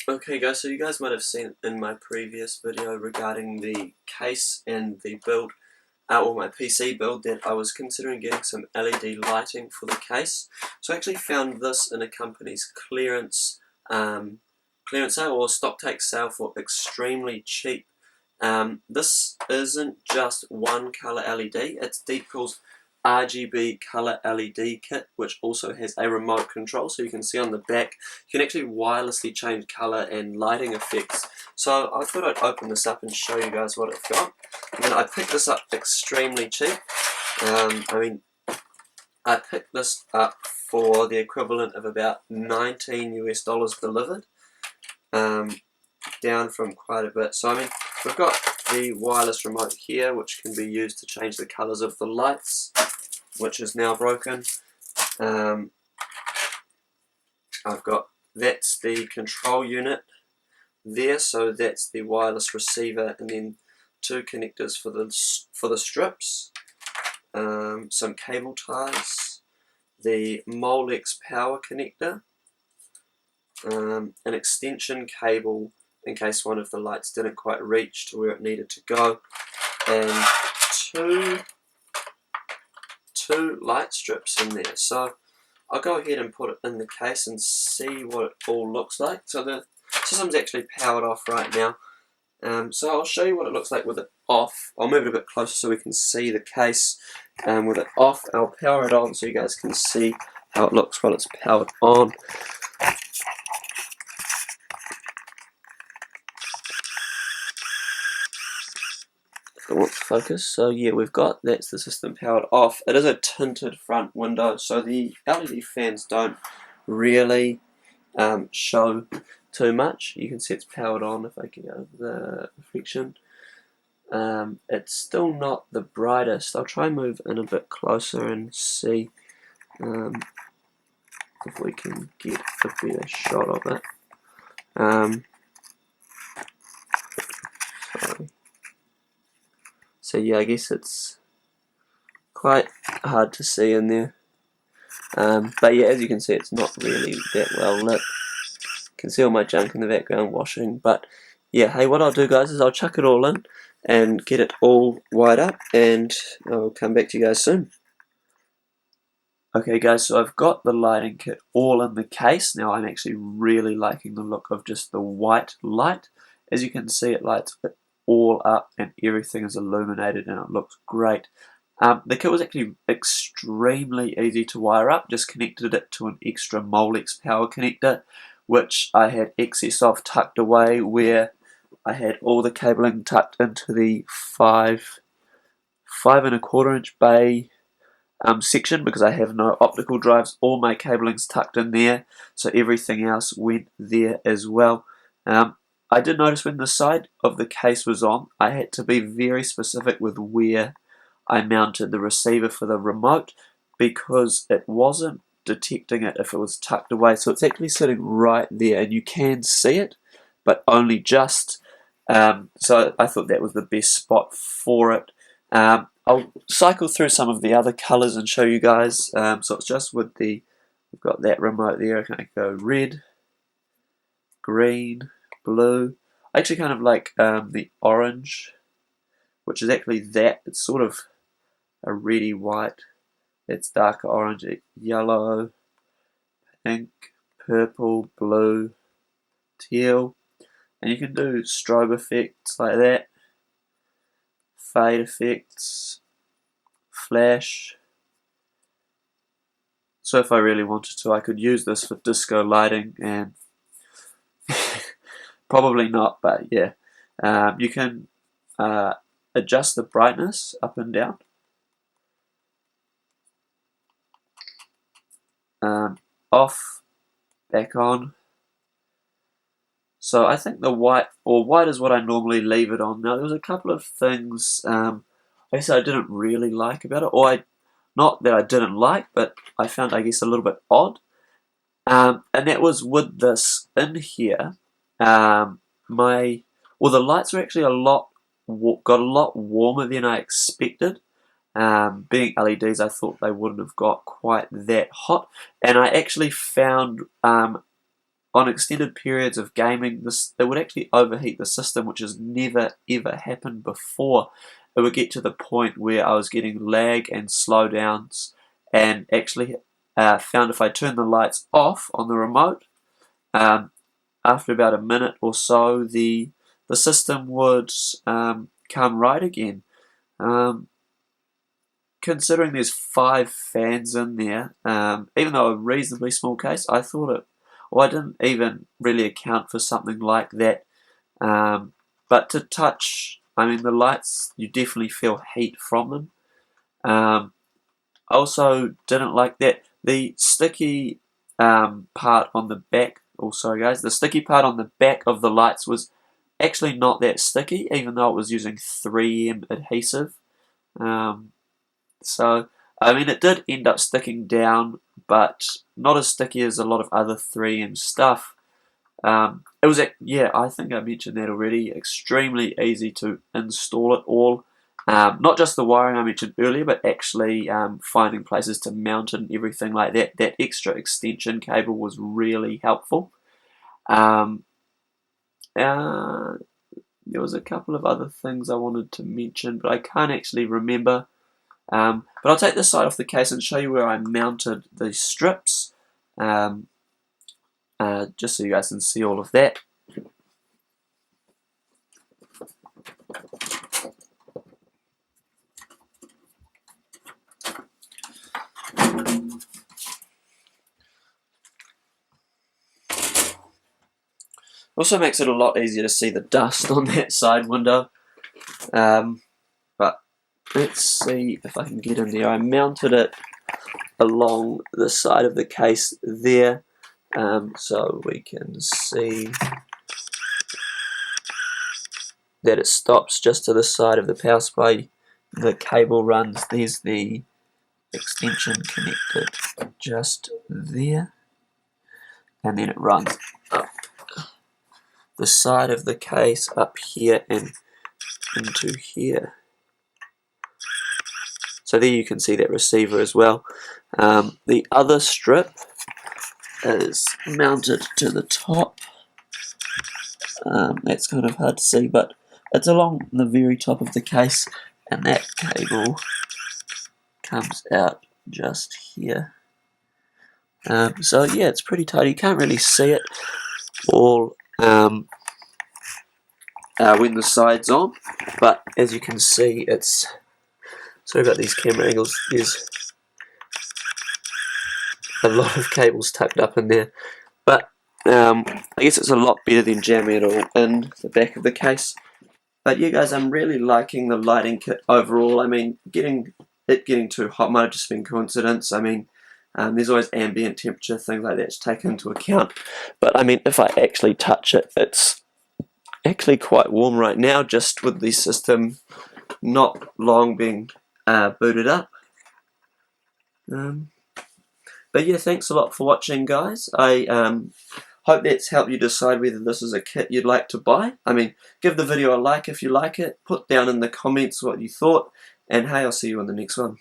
Okay guys, so you guys might have seen in my previous video regarding the case and the build, or my PC build, that I was considering getting some LED lighting for the case. So I actually found this in a company's clearance sale or stock take sale for extremely cheap. This isn't just one color LED, it's Deepcool's RGB Color LED kit, which also has a remote control, so you can see on the back you can actually wirelessly change color and lighting effects. So I thought I'd open this up and show you guys what I've got. And I picked this up extremely cheap. I picked this up for the equivalent of about $19 US delivered, down from quite a bit. So we've got the wireless remote here, which can be used to change the colors of the lights, which is now broken. That's the control unit there, so that's the wireless receiver, and then two connectors for the strips, some cable ties, the Molex power connector, an extension cable in case one of the lights didn't quite reach to where it needed to go, and two light strips in there. So I'll go ahead and put it in the case and see what it all looks like. So the system's actually powered off right now. So I'll show you what it looks like with it off. I'll move it a bit closer so we can see the case with it off. I'll power it on so you guys can see how it looks while it's powered on. I want to focus. So yeah, that's the system powered off. It is a tinted front window, so the LED fans don't really show too much. You can see it's powered on if I get out of the reflection. It's still not the brightest. I'll try and move in a bit closer and see if we can get a better shot of it. Sorry. So yeah, I guess it's quite hard to see in there. But yeah, as you can see, it's not really that well lit. You can see all my junk in the background washing. But yeah, hey, what I'll do, guys, is I'll chuck it all in and get it all wired up, and I'll come back to you guys soon. Okay guys, so I've got the lighting kit all in the case. Now I'm actually really liking the look of just the white light. As you can see, it lights it all up and everything is illuminated and it looks great. The kit was actually extremely easy to wire up. Just connected it to an extra Molex power connector, which I had excess of tucked away where I had all the cabling tucked into the 5 1/4 inch bay section, because I have no optical drives. All my cabling's tucked in there, so everything else went there as well. I did notice when the side of the case was on, I had to be very specific with where I mounted the receiver for the remote, because it wasn't detecting it if it was tucked away. So it's actually sitting right there and you can see it, but only just. So I thought that was the best spot for it. I'll cycle through some of the other colors and show you guys. So it's just with we've got that remote there. I can go red, green, blue. I actually kind of like the orange, which is actually that. It's sort of a reddy white. It's darker orange, yellow, pink, purple, blue, teal. And you can do strobe effects like that, fade effects, flash. So if I really wanted to, I could use this for disco lighting, and probably not, but yeah. You can adjust the brightness up and down. Off, back on. So I think the white is what I normally leave it on. Now there was a couple of things I guess I didn't really like about it, not that I didn't like, but I found, I guess, a little bit odd. And that was with this in here. The lights were actually got a lot warmer than I expected. Being LEDs, I thought they wouldn't have got quite that hot, and I actually found on extended periods of gaming, it would actually overheat the system, which has never ever happened before. It would get to the point where I was getting lag and slowdowns, and actually found if I turned the lights off on the remote, after about a minute or so, the system would come right again. Considering there's 5 fans in there, even though a reasonably small case, I thought it. Well, I didn't even really account for something like that. But to touch, I mean, the lights, you definitely feel heat from them. I also didn't like that the sticky part on the back. Oh, sorry guys, the sticky part on the back of the lights was actually not that sticky, even though it was using 3M adhesive. So, I mean, it did end up sticking down, but not as sticky as a lot of other 3M stuff. It was, yeah, I think I mentioned that already, extremely easy to install it all. Not just the wiring I mentioned earlier, but actually finding places to mount it and everything like that. That extra extension cable was really helpful. There was a couple of other things I wanted to mention, but I can't actually remember. But I'll take this side off the case and show you where I mounted the strips, just so you guys can see all of that. Also makes it a lot easier to see the dust on that side window. But let's see if I can get in there. I mounted it along the side of the case there, so we can see that it stops just to the side of the power supply. The cable runs, there's the extension connected just there, and then it runs up the side of the case up here and into here. So there you can see that receiver as well. The other strip is mounted to the top. That's kind of hard to see, but it's along the very top of the case, and that cable comes out just here. So yeah, it's pretty tight. You can't really see it all when the side's on, but as you can see, it's, sorry about these camera angles, there's a lot of cables tucked up in there, but I guess it's a lot better than jamming it all in the back of the case. But yeah guys, I'm really liking the lighting kit overall. I mean, getting too hot might have just been coincidence. I mean, there's always ambient temperature, things like that to take into account. But I mean, if I actually touch it, it's actually quite warm right now, just with the system not long being booted up. But yeah, thanks a lot for watching, guys. I hope that's helped you decide whether this is a kit you'd like to buy. I mean, give the video a like if you like it, put down in the comments what you thought, and hey, I'll see you on the next one.